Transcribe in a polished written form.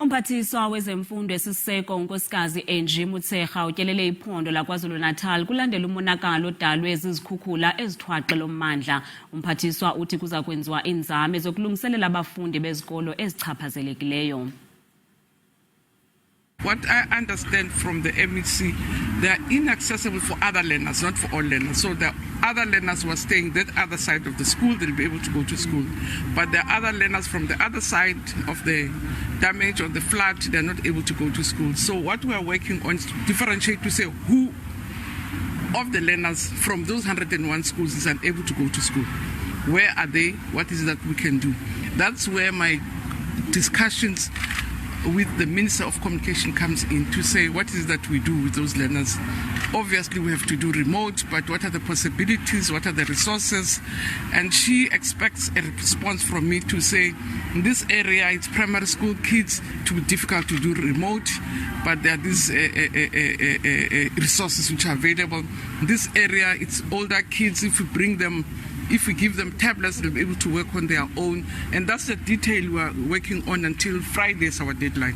Umphathiswa wezemfundo esisiseko unkosikazi Angie Motshekga utyelele iphondo laKwaZulu Natal kulandela umonakalo odalwe zizikhukhula ezithwaxe lommandla. Umphathiswa uthi kuzokwenziwa iinzame zokulungisela abafundi bezikolo ezicaphazelekileyo. What I understand from the MEC, they are inaccessible for other learners, not for all learners. So the other learners who are staying that other side of the school, they'll be able to go to school. But the other learners from the other side of the damage or the flood, they're not able to go to school. So what we are working on is to differentiate to say who of the learners from those 101 schools is unable to go to school. Where are they? What is it that we can do? That's where my discussions with the Minister of Communication comes in to say what is that we do with those learners. Obviously we have to do remote, but what are the possibilities, what are the resources? And she expects a response from me to say, in this area it's primary school kids, it will be difficult to do remote, but there are these resources which are available. In this area it's older kids, if we give them tablets, they'll be able to work on their own. And that's the detail we are working on until Friday is our deadline.